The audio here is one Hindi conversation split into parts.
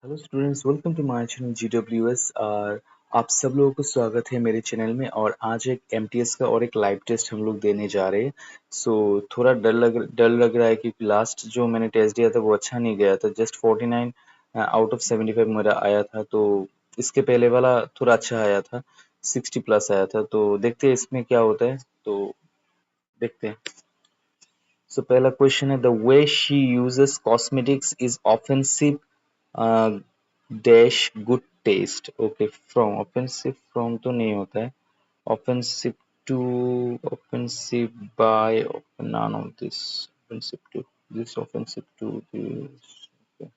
Hello students, welcome to my channel GWS। और आप सब लोगों को स्वागत है मेरे चैनल में। और आज एक MTS का और एक लाइव टेस्ट हम लोग देने जा रहे हैं। थोड़ा डर लग रहा है क्योंकि लास्ट जो मैंने टेस्ट दिया था वो अच्छा नहीं गया था। जस्ट 49 आउट ऑफ 75 मेरा आया था। तो इसके पहले वाला थोड़ा अच्छा आया था, 60 प्लस आया था। तो देखते हैं इसमें क्या होता है। तो देखते हैं। पहला क्वेश्चन है, the way she uses cosmetics is offensive dash good taste. Okay, from offensive, from तो नहीं होता है। Offensive to, offensive by, none of this, offensive to this, offensive to this.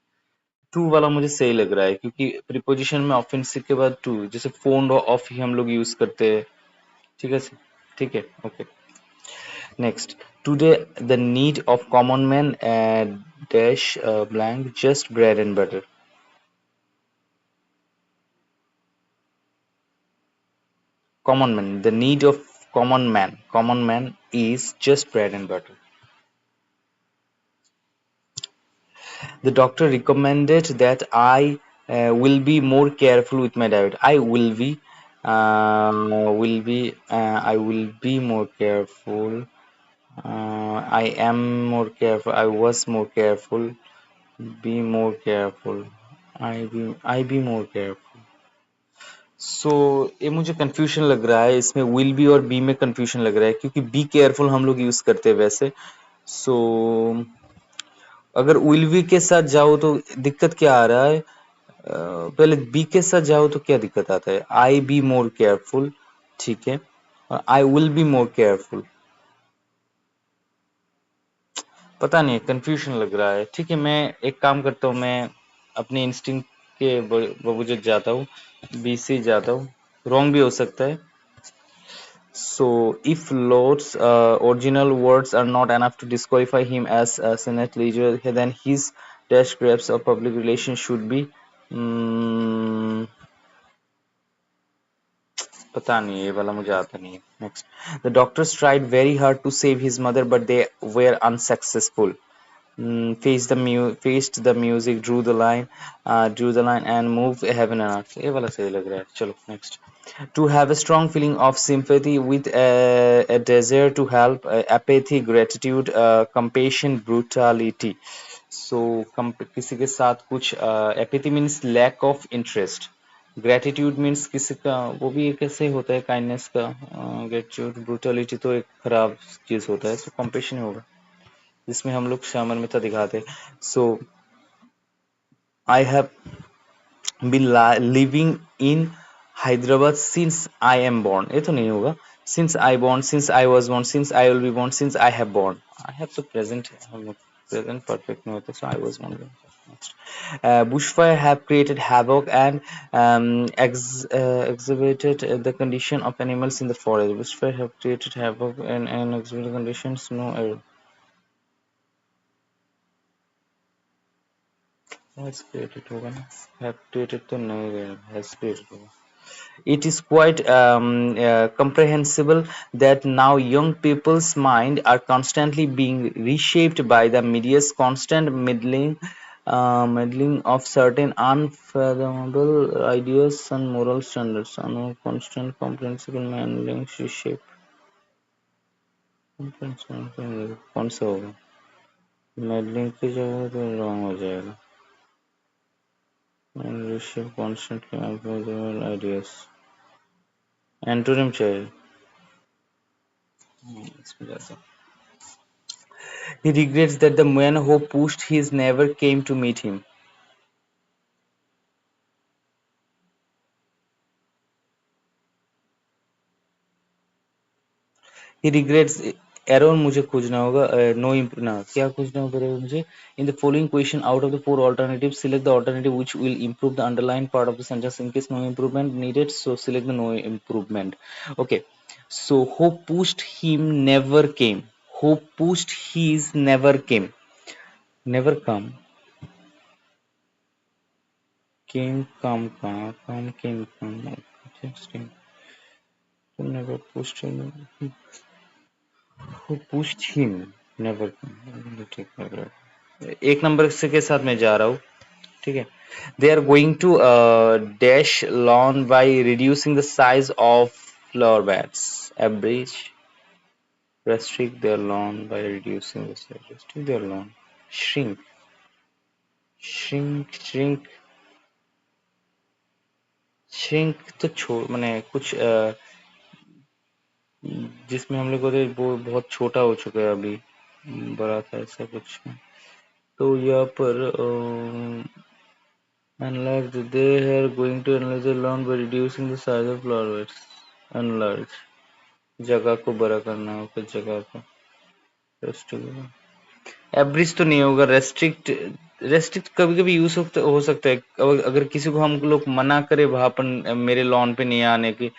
To वाला मुझे सही लग रहा है क्योंकि प्रीपोजिशन में ऑफेंसिव के बाद टू, जैसे फोन और ऑफ ही हम लोग यूज करते हैं। ठीक है, ठीक है, okay. Next, today the need of common man dash blank just bread and butter. Common man. The need of common man is just bread and butter. The doctor recommended that I will be more careful with my diet. I will be more careful. I am more careful. I was more careful. Be more careful. I be more careful. ये मुझे कंफ्यूजन लग रहा है। इसमें विल बी और बी में कंफ्यूजन लग रहा है क्योंकि बी केयरफुल हम लोग यूज करते हैं वैसे। सो अगर विल बी के साथ जाओ तो दिक्कत क्या आ रहा है? पहले बी के साथ जाओ तो क्या दिक्कत आता है? आई बी मोर केयरफुल, ठीक है, और I will be more careful. पता नहीं, कंफ्यूजन लग रहा है। ठीक है, मैं एक काम करता हूँ, मैं अपने इंस्टिंक्ट के बवजूद जाता हूँ, बी से जाता हूँ। रॉन्ग भी हो सकता है। So, if Lord's original words are not enough to disqualify him as a Senate leader, then his dash grabs of public relations should be. mm, पता नहीं, ये वाला मुझे आता नहीं है। Next, the doctors tried very hard to save his mother, but they were unsuccessful. Faced the music, drew the line, and moved heaven and earth. ये वाला सही लग रहा है। चलो next. To have a strong feeling of sympathy with a desire to help, apathy, gratitude, compassion, brutality. किसी के साथ कुछ, apathy means lack of interest, gratitude means किसी का वो भी एक ऐसे होता है kindness का, gratitude, brutality तो एक खराब चीज होता है। compassion होगा जिसमें हम लोग सामान्यता दिखाते हैं। I have been living in Hyderabad since I am born. ये तो नहीं होगा। Since I born, since I was born, since I will be born, since I have born. I have तो present है, हम लोग present perfect नहीं होता, so I was born. Next. Bushfire have created havoc and exhibited the condition of animals in the forest. Bushfire have created havoc and exhibited conditions. No error. Has created होगा ना? Have created तो नहीं है, has created होगा। It is quite comprehensible that now young people's mind are constantly being reshaped by the media's constant meddling of certain unfathomable ideas and moral standards. Constant comprehensible meddling reshape. कौन सा होगा? meddling की जगह तो wrong हो जाएगा। reshape constantly unfathomable ideas. Antonym चाहिए। इसमें जाता हूँ। He regrets that the man who pushed his never came to meet him. He regrets error मुझे खोजना होगा, no ना क्या खोजना पड़ेगा मुझे? In the following question, out of the four alternatives, select the alternative which will improve the underlying part of the sentence. In case no improvement needed, so select the no improvement. Okay, so who pushed him never came. Who pushed his never came. Never come. Came come come come came come. Interesting. Never pushed him. Who pushed him never. ठीक लग रहा है। एक नंबर से के साथ मैं जा रहा हूँ, ठीक है। They are going to dash lawn by reducing the size of flower beds. Abridge, restrict their lawn by reducing the size. Restrict their lawn. Shrink, shrink. Shrink तो मैंने कुछ जिसमें हम लोग को वो बहुत छोटा हो चुका है अभी, बड़ा था ऐसा कुछ। तो यहाँ पर enlarge, they are going to enlarge the lawn by reducing the size of flowers. enlarge, जगह को बड़ा करना होगा, जगह को एब्रिज तो नहीं होगा। रेस्ट्रिक्ट, रेस्ट्रिक्ट कभी कभी यूज हो सकता है अगर किसी को हम लोग मना करे वहां पर मेरे लॉन पे नहीं आने की,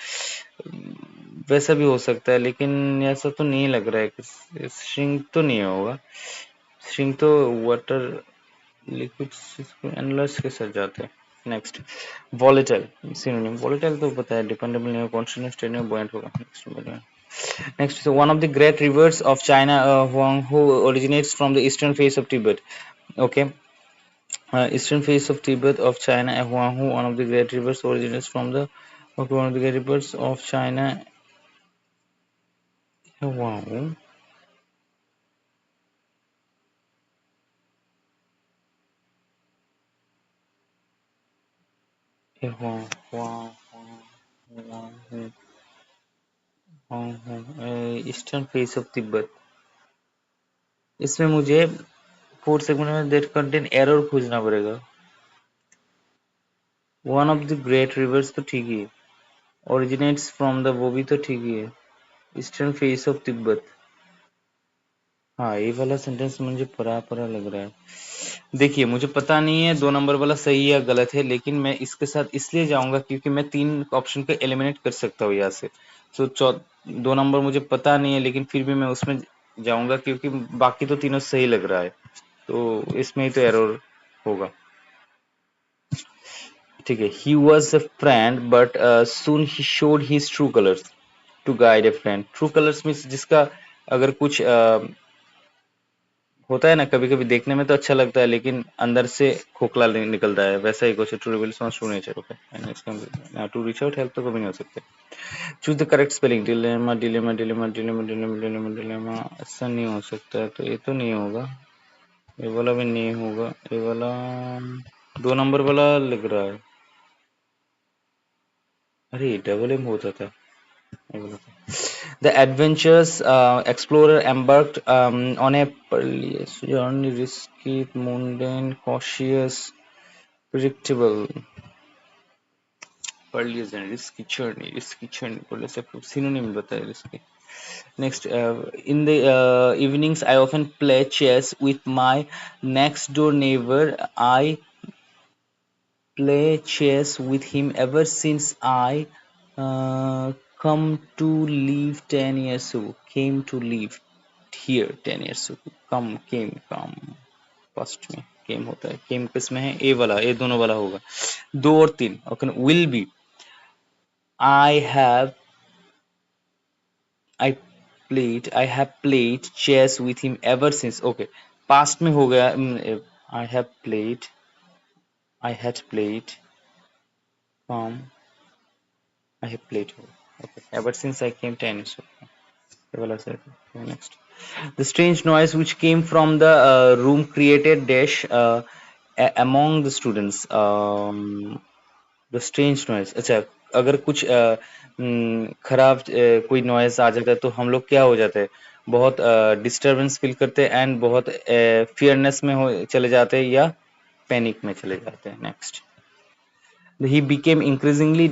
वैसा भी हो सकता है, लेकिन ऐसा तो नहीं लग रहा है। श्रिंक तो नहीं होगा, श्रिंक तो वाटर लिक्विड एनालाइज के साथ जाते हैं। Next, volatile synonym. वॉलेटाइल तो पता है, डिपेंडेबल नहीं होगा, कॉन्स्टेंट स्टेट में बॉयंट होगा। Next, so one of the great rivers of China, Huanghu, originates from the eastern face of Tibet. Okay, eastern face of Tibet of China, Huanghu, one of the great rivers, originates from the, okay, one of the great rivers of China, Huanghu. Eastern face of Tibet. इसमें मुझे 4 सेगमेंट में दैट कंटेन एरर खोजना पड़ेगा। One of the great reverse तो ठीक ही है, ओरिजिनेट्स फ्रॉम द, वो भी तो ठीक ही है। ईस्टर्न फेस ऑफ तिब्बत, हाँ ये वाला सेंटेंस मुझे परा लग रहा है। देखिए मुझे पता नहीं है 2 नंबर वाला सही या गलत है, लेकिन मैं इसके साथ इसलिए जाऊंगा क्योंकि मैं 3 ऑप्शन को एलिमिनेट कर सकता हूँ यहाँ से। तो 2 नंबर मुझे पता नहीं है, लेकिन फिर भी मैं उसमें जाऊंगा क्योंकि बाकी तो तीनों सही लग रहा है, तो इसमें ही तो एरर होगा। ठीक है, he was a friend but soon he showed his true colours to guide a friend. True colours means जिसका अगर कुछ होता है ना, कभी कभी देखने में तो अच्छा लगता है लेकिन अंदर से खोखला निकलता है, वैसा ही कुछ। True revelation true nature. Okay, to reach out help तो कभी नहीं हो सकते। Choose the correct spelling. Dilemma dilemma dilemma dilemma dilemma dilemma dilemma, ऐसा नहीं हो सकता है, तो ये तो नहीं होगा, ये वाला भी नहीं होगा, ये वाला 2 नंबर वाला लग रहा है। अरे डबल एम होता था, ये वाला था। The adventurous explorer embarked on a perilous journey, risky, mundane, cautious, predictable. Perilous and risky journey. बोले से synonym बताए risky. Next, in the evenings, I often play chess with my next door neighbor. I play chess with him ever since I come to live 10 years ago. Came to live here 10 years ago. come first में केम होता है। केम किस में है? ए वाला, ये दोनों वाला होगा। 2 और 3। Okay, will be, I have, I have played chess with him ever since. Okay, past में हो गया। I have played, I had played, come, I have played. Okay, ever since I came 10 years ago. ये वाला sir. Next, the strange noise which came from the room created dash among the students. The strange noise, अच्छा, अगर कुछ खराब कोई नॉइज आ जाता है तो हम लोग क्या हो जाते हैं, बहुत डिस्टरबेंस फील करते हैं एंड बहुत फियरनेस में हो चले जाते हैं या पैनिक में चले जाते हैं। Next, he became increasingly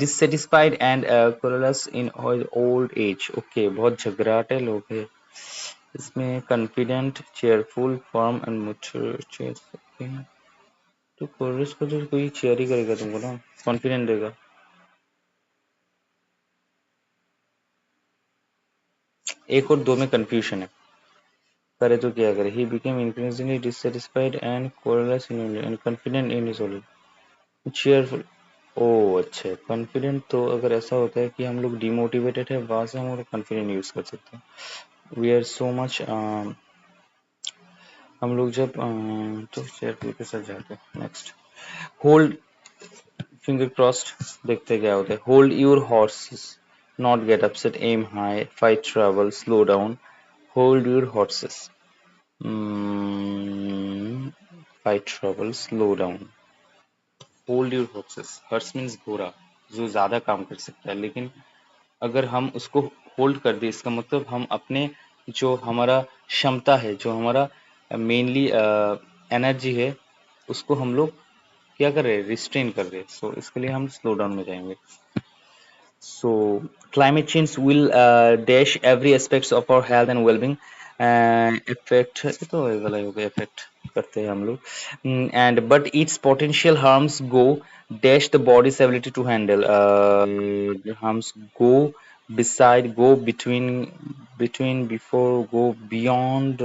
dissatisfied and querulous in his old age. Okay, बहुत झगड़ाटे लोग हैं इसमें। confident, cheerful, firm and mature. Okay. तो कोरस को तो कोई चेयर ही करेगा तुमको ना, कॉन्फिडेंट देगा। एक और 2 में कंफ्यूजन है, करे तो क्या करे। he became increasingly dissatisfied and querulous and confident in his old, cheerful। ओह अच्छा, कॉन्फिडेंट तो अगर ऐसा होता है कि हम लोग डिमोटिवेटेड है, वहां से हम लोग कॉन्फिडेंट यूज कर सकते हैं। वी आर सो मच, हम लोग जब तो चेयरफुल के साथ जाते हैं। नेक्स्ट, होल्ड, फिंगर क्रॉस्ड, देखते क्या होता है। Hold your horses, not get upset, aim high, fight travel, slow down, hold your horses, fight travel, slow down, hold your horses. Horse means घोड़ा, जो ज्यादा काम कर सकता है, लेकिन अगर हम उसको होल्ड कर दे, इसका मतलब हम अपने जो हमारा क्षमता है, जो हमारा मेनली एनर्जी है, उसको हम लोग क्या कर रहे हैं, रिस्ट्रेन कर रहे हैं। सो इसके लिए हम स्लो डाउन में जाएंगे। So climate change will dash every aspects of our health and well-being, affect, ये तो ये वाला ही हो गया, affect करते हैं हम लोग, and but its potential harms go dash the body's ability to handle, harms go beside, go between before, go beyond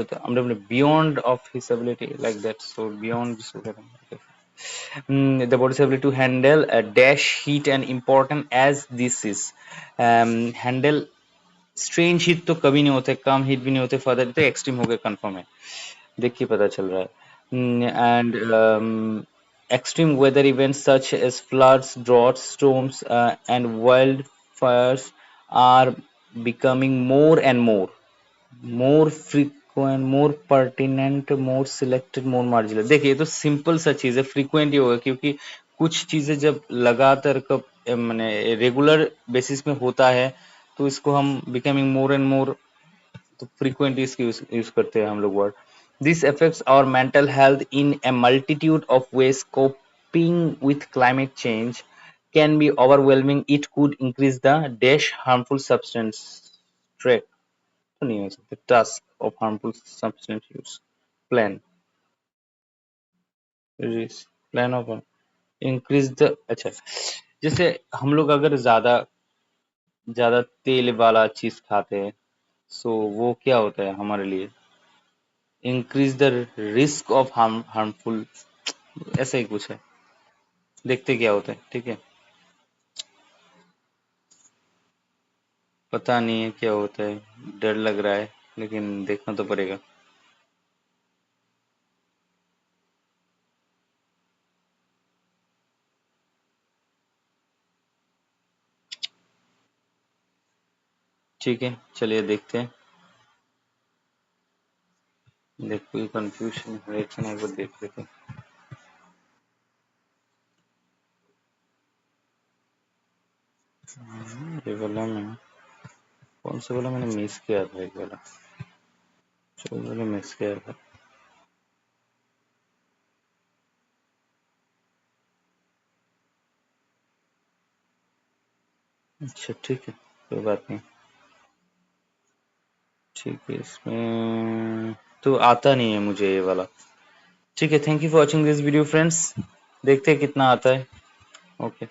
beyond of his ability, like that. So beyond, the body's ability to handle a dash heat and important as this is, handle strange heat तो कभी नहीं होते, कम हीट भी नहीं होते, फर्दर तो एक्सट्रीम हो गए कंफर्म है, देख के पता चल रहा है। And extreme weather events such as floods, droughts, storms, and wildfires are becoming more frequent, more pertinent, more selected, more marginal। देखिए ये तो सिंपल सा चीज है, फ्रीक्वेंट ही होगा, क्योंकि कुछ चीजें जब लगातार कब मैंने रेगुलर बेसिस में होता है, तो इसको हम बिकमिंग मोर एंड मोर, तो फ्रीक्वेंट इसकी यूज करते हैं हम लोग word. This affects our mental health in a multitude of ways. Coping with climate change can be overwhelming, it could increase the dash harmful substance, track तो नहीं हो सकते, task of harmful substance use, plan, plan of increase the, अच्छा, जैसे हम लोग अगर ज्यादा ज्यादा तेल वाला चीज खाते हैं, सो वो क्या होता है हमारे लिए, increase the risk of harmful, ऐसा ही कुछ है, देखते क्या होता है, ठीक है, पता नहीं है क्या होता है, डर लग रहा है, लेकिन देखना तो पड़ेगा। ठीक है, चलिए देखते हैं, देख कोई कंफ्यूजन है कि नहीं वो देख लेते हैं। ये वाला में कौन सा वाला मैंने मिस किया था, एक वाला जो वाला मिस किया था। अच्छा ठीक है, कोई बात नहीं, ठीक है, इसमें तो आता नहीं है मुझे ये वाला। ठीक है, thank you for watching this video friends, देखते हैं कितना आता है। ओके।